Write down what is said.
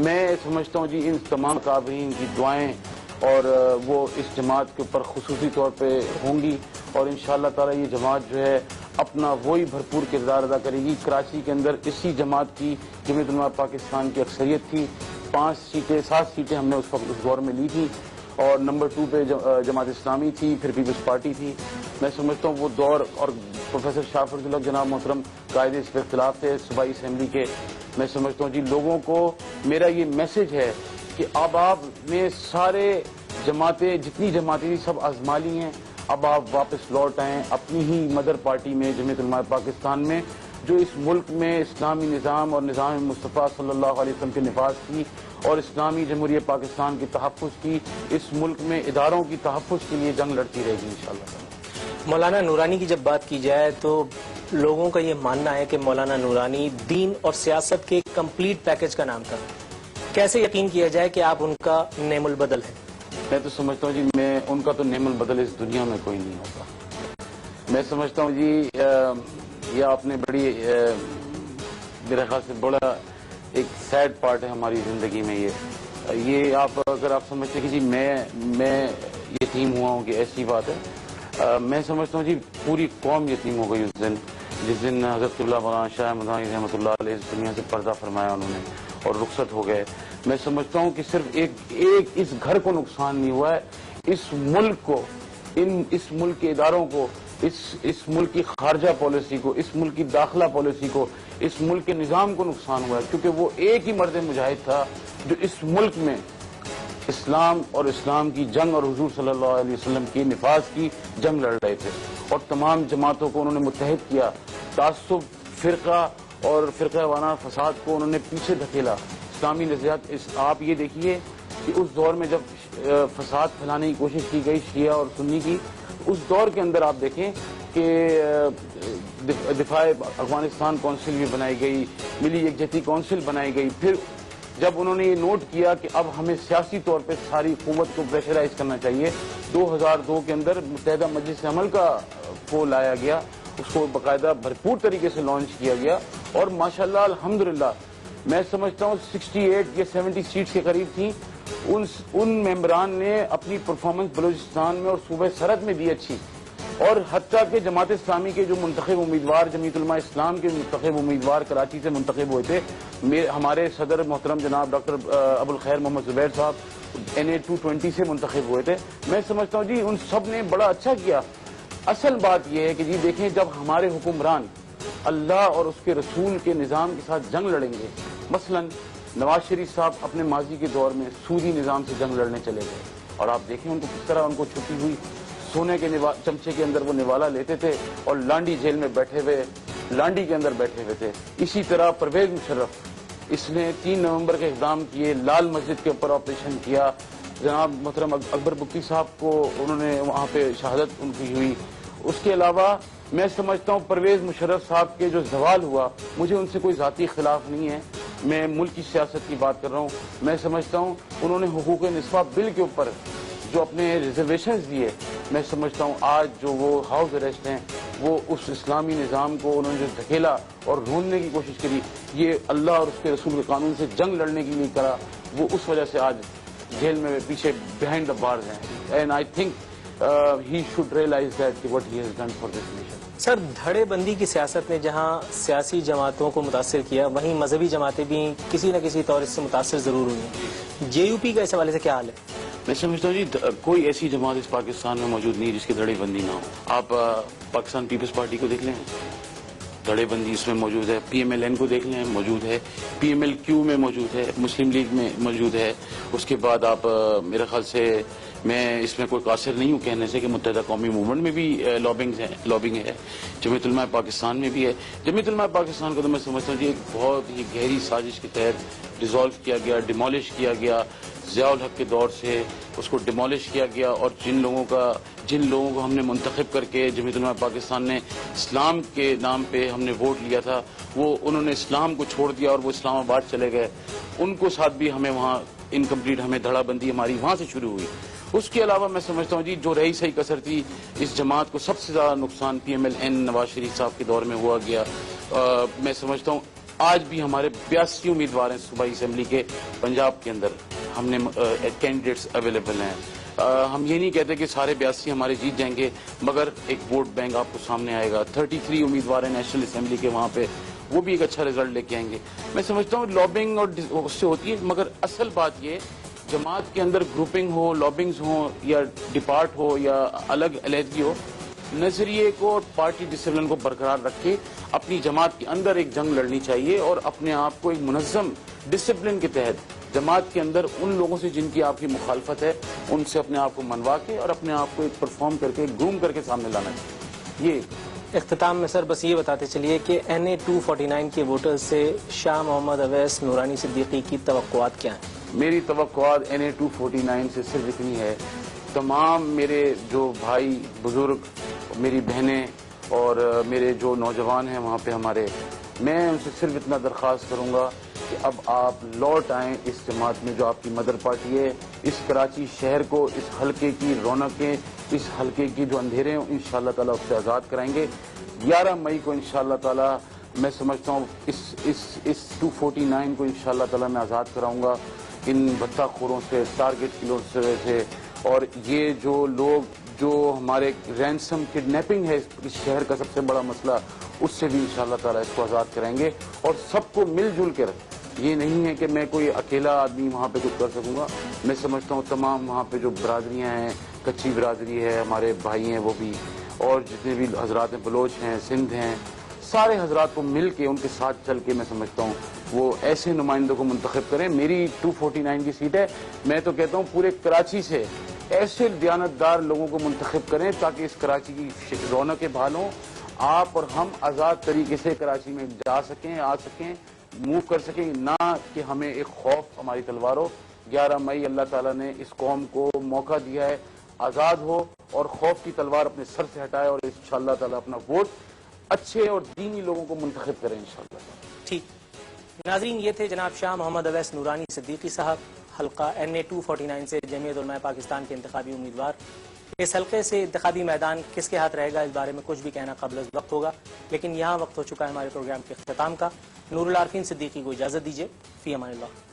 میں سمجھتا ہوں جی ان تمام کابرین کی دعائیں اور وہ اس جماعت کے اوپر خصوصی طور پہ ہوں گی، اور انشاءاللہ تعالی یہ جماعت جو ہے اپنا وہی بھرپور کردار ادا کرے گی۔ کراچی کے اندر اسی جماعت کی جمعیت علماء پاکستان کی اکثریت تھی، 7 سیٹیں ہم نے اس وقت اس دور میں لی تھی، اور نمبر 2 پہ جماعت اسلامی تھی، پھر پیپلز پارٹی تھی۔ میں سمجھتا ہوں وہ دور، اور پروفیسر شاہ فضل الحق جناب محترم قائد اس پہ اختلاف تھے صوبائی اسمبلی کے۔ میں سمجھتا ہوں جی لوگوں کو میرا یہ میسج ہے کہ اب آپ نے سارے جماعتیں، جتنی جماعتیں تھیں سب آزما لی ہیں، اب آپ واپس لوٹ آئیں اپنی ہی مدر پارٹی میں، جمعیت علماء پاکستان میں، جو اس ملک میں اسلامی نظام اور نظام مصطفیٰ صلی اللہ علیہ وسلم کے نفاذ کی اور اسلامی جمہوریہ پاکستان کے تحفظ کی، اس ملک میں اداروں کی تحفظ کے لیے جنگ لڑتی رہے گی انشاءاللہ۔ مولانا نورانی کی جب بات کی جائے تو لوگوں کا یہ ماننا ہے کہ مولانا نورانی دین اور سیاست کے کمپلیٹ پیکج کا نام تھا، کیسے یقین کیا جائے کہ آپ ان کا نعم البدل ہے؟ میں تو سمجھتا ہوں جی ان کا تو نعم البدل اس دنیا میں کوئی نہیں ہوتا۔ میں سمجھتا ہوں جی یہ آپ نے بڑی میرے خیال سے بڑا ایک سیڈ پارٹ ہے ہماری زندگی میں، یہ آپ اگر آپ سمجھتے کہ جی میں یتیم ہوا ہوں کہ ایسی بات ہے، میں سمجھتا ہوں جی پوری قوم یتیم ہو گئی اس دن، جس دن حضرت قبلہ مولانا شاہ مدانی رحمۃ اللہ علیہ اس دنیا سے پردہ فرمایا انہوں نے اور رخصت ہو گئے۔ میں سمجھتا ہوں کہ صرف ایک اس گھر کو نقصان نہیں ہوا ہے، اس ملک کو، اس ملک کے اداروں کو، اس ملک کی خارجہ پالیسی کو، اس ملک کی داخلہ پالیسی کو، اس ملک کے نظام کو نقصان ہوا ہے، کیونکہ وہ ایک ہی مرد مجاہد تھا جو اس ملک میں اسلام اور اسلام کی جنگ اور حضور صلی اللہ علیہ وسلم کی نفاذ کی جنگ لڑ رہے تھے، اور تمام جماعتوں کو انہوں نے متحد کیا، تعصب، فرقہ اور فرقہ وارانہ فساد کو انہوں نے پیچھے دھکیلا، اسلامی نظریات۔ آپ یہ دیکھیے کہ اس دور میں جب فساد پھیلانے کی کوشش کی گئی شیعہ اور سنی کی، اس دور کے اندر آپ دیکھیں کہ دفاع افغانستان کونسل بھی بنائی گئی، ملی یکجہتی کونسل بنائی گئی۔ پھر جب انہوں نے یہ نوٹ کیا کہ اب ہمیں سیاسی طور پہ ساری قوت کو پریشرائز کرنا چاہیے، 2002 کے اندر متحدہ مجلس عمل کو لایا گیا، اس کو باقاعدہ بھرپور طریقے سے لانچ کیا گیا، اور ماشاءاللہ الحمدللہ میں سمجھتا ہوں 68 یا 70 سیٹس کے قریب تھیں۔ ان ممبران نے اپنی پرفارمنس بلوچستان میں اور صوبہ سرحد میں دی اچھی، اور حتیٰ کہ جماعت اسلامی کے جو منتخب امیدوار، جمعیت علماء اسلام کے منتخب امیدوار کراچی سے منتخب ہوئے تھے، ہمارے صدر محترم جناب ڈاکٹر ابو الخیر محمد زبیر صاحب NA 220 سے منتخب ہوئے تھے۔ میں سمجھتا ہوں جی ان سب نے بڑا اچھا کیا۔ اصل بات یہ ہے کہ جی دیکھیں، جب ہمارے حکمران اللہ اور اس کے رسول کے نظام کے ساتھ جنگ لڑیں گے، مثلا نواز شریف صاحب اپنے ماضی کے دور میں سودی نظام سے جنگ لڑنے چلے گئے، اور آپ دیکھیں ان کو کس طرح ان کو چھٹی ہوئی، سونے کے چمچے کے اندر وہ نوالا لیتے تھے اور لانڈی جیل میں بیٹھے ہوئے، لانڈی کے اندر بیٹھے ہوئے تھے۔ اسی طرح پرویز مشرف، اس نے 3 نومبر کے اقدام کیے، لال مسجد کے اوپر آپریشن کیا، جناب محترم اکبر بگٹی صاحب کو انہوں نے وہاں پہ شہادت ان کی ہوئی۔ اس کے علاوہ میں سمجھتا ہوں پرویز مشرف صاحب کے جو زوال ہوا، مجھے ان سے کوئی ذاتی اختلاف نہیں ہے، میں ملک کی سیاست کی بات کر رہا ہوں۔ میں سمجھتا ہوں انہوں نے حقوق نصفہ بل کے اوپر جو اپنے ریزرویشنز دیے، میں سمجھتا ہوں آج جو وہ ہاؤس اریسٹ ہیں، وہ اس اسلامی نظام کو انہوں نے جو دھکیلا اور ڈھونڈنے کی کوشش کری، یہ اللہ اور اس کے رسول کے قانون سے جنگ لڑنے کے لیے کرا، وہ اس وجہ سے آج جیل میں پیچھے بیہائنڈ دا بارز ہیں۔ And I think he should realize that what he has done for this nation۔ سر، دھڑے بندی کی سیاست نے جہاں سیاسی جماعتوں کو متاثر کیا، وہیں مذہبی جماعتیں بھی کسی نہ کسی طور اس سے متاثر ضرور ہوئی ہیں۔ JUP کا اس حوالے سے کیا حال ہے؟ میں سمجھتا ہوں جی کوئی ایسی جماعت اس پاکستان میں موجود نہیں جس کی دھڑے بندی نہ ہو۔ آپ پاکستان پیپلز پارٹی کو دیکھ لیں، دھڑے بندی اس میں موجود ہے، PMLN کو دیکھ لیں موجود ہے، PMLQ میں موجود ہے، مسلم لیگ میں موجود ہے۔ اس کے بعد آپ میرے خیال سے، میں اس میں کوئی قاصر نہیں ہوں کہنے سے کہ متحدہ قومی موومنٹ میں بھی لابنگ ہے، جمعیت علماء پاکستان میں بھی ہے۔ جمعیت علماء پاکستان کو تو میں سمجھتا ہوں جی ایک بہت ہی گہری سازش کے تحت ڈیزالو کیا گیا، ڈیمالش کیا گیا، ضیاء الحق کے دور سے اس کو ڈیمالش کیا گیا، اور جن لوگوں کو ہم نے منتخب کر کے جمعیت علماء پاکستان نے اسلام کے نام پہ ہم نے ووٹ لیا تھا، وہ انہوں نے اسلام کو چھوڑ دیا اور وہ اسلام آباد چلے گئے، ان کو ساتھ بھی ہمیں وہاں انکمپلیٹ ہمیں دھڑا بندی ہماری وہاں سے شروع ہوئی۔ اس کے علاوہ میں سمجھتا ہوں جی جو رہی صحیح کسر تھی، اس جماعت کو سب سے زیادہ نقصان PMLN نواز شریف صاحب کے دور میں ہوا گیا۔ میں سمجھتا ہوں آج بھی ہمارے 82 امیدوار ہیں صوبائی اسمبلی کے پنجاب کے اندر، ہم نے کینڈیڈیٹس اویلیبل ہیں. ہم یہ نہیں کہتے کہ سارے 82 ہمارے جیت جائیں گے، مگر ایک ووٹ بینک آپ کو سامنے آئے گا. 33 امیدوار ہیں نیشنل اسمبلی کے وہاں پہ، وہ بھی ایک اچھا رزلٹ لے کے آئیں گے. میں سمجھتا ہوں لابنگ اور اس سے ہوتی ہے، مگر اصل بات یہ جماعت کے اندر گروپنگ ہو، لابنگز ہوں یا ڈپارٹ ہو یا الگ علیحدگی ہو، نظریے کو اور پارٹی ڈسپلن کو برقرار رکھ کے اپنی جماعت کے اندر ایک جنگ لڑنی چاہیے اور اپنے آپ کو ایک منظم ڈسپلن کے تحت جماعت کے اندر ان لوگوں سے جن کی آپ کی مخالفت ہے ان سے اپنے آپ کو منوا کے اور اپنے آپ کو ایک پرفارم کر کے گروم کر کے سامنے لانا چاہیے. یہ اختتام میں سر بس یہ بتاتے چلیے کہ NA 249 کے ووٹرز سے شاہ محمد اویس نورانی صدیقی کی توقعات کیا ہیں؟ میری توقعات NA 249 سے صرف اتنی ہے، تمام میرے جو بھائی بزرگ، میری بہنیں اور میرے جو نوجوان ہیں وہاں پہ ہمارے، میں ان سے صرف اتنا درخواست کروں گا کہ اب آپ لوٹ آئیں اس جماعت میں جو آپ کی مدر پارٹی ہے. اس کراچی شہر کو، اس حلقے کی رونقیں، اس حلقے کی جو اندھیرے ہیں انشاءاللہ تعالیٰ اس سے آزاد کرائیں گے. 11 مئی کو انشاءاللہ تعالیٰ میں سمجھتا ہوں اس 249 کو انشاءاللہ تعالیٰ میں آزاد کراؤں گا ان بھتہ خوروں سے، ٹارگٹ کلوں سے. اور یہ جو لوگ جو ہمارے رینسم کڈنیپنگ ہے اس شہر کا سب سے بڑا مسئلہ، اس سے بھی انشاءاللہ تعالیٰ اس کو آزاد کریں گے. اور سب کو مل جل کر، یہ نہیں ہے کہ میں کوئی اکیلا آدمی وہاں پہ کچھ کر سکوں گا. میں سمجھتا ہوں تمام وہاں پہ جو برادریاں ہیں، کچی برادری ہے، ہمارے بھائی ہیں وہ بھی، اور جتنے بھی حضرات ہیں، بلوچ ہیں، سندھ ہیں، سارے حضرات کو مل کے ان کے ساتھ چل کے میں سمجھتا ہوں وہ ایسے نمائندوں کو منتخب کریں. میری 249 کی سیٹ ہے، میں تو کہتا ہوں پورے کراچی سے ایسے دیانتدار لوگوں کو منتخب کریں تاکہ اس کراچی کی رونقیں بحال ہوں. آپ اور ہم آزاد طریقے سے کراچی میں جا سکیں، آ سکیں، موو کر سکیں، نہ کہ ہمیں ایک خوف ہماری تلوار ہو. 11 مئی اللہ تعالیٰ نے اس قوم کو موقع دیا ہے، آزاد ہو اور خوف کی تلوار اپنے سر سے ہٹائے اور انشاءاللہ تعالیٰ اپنا ووٹ اچھے اور دینی لوگوں کو منتخب کریں انشاءاللہ. ٹھیک ناظرین، یہ تھے جناب شاہ محمد اویس نورانی صدیقی صاحب، حلقہ NA 249 سے جمعیت علماء پاکستان کے انتخابی امیدوار. اس حلقے سے انتخابی میدان کس کے ہاتھ رہے گا اس بارے میں کچھ بھی کہنا قبل از وقت ہوگا، لیکن یہاں وقت ہو چکا ہے ہمارے پروگرام کے اختتام کا. نور العارفین صدیقی کو اجازت دیجیے. فی امان اللہ.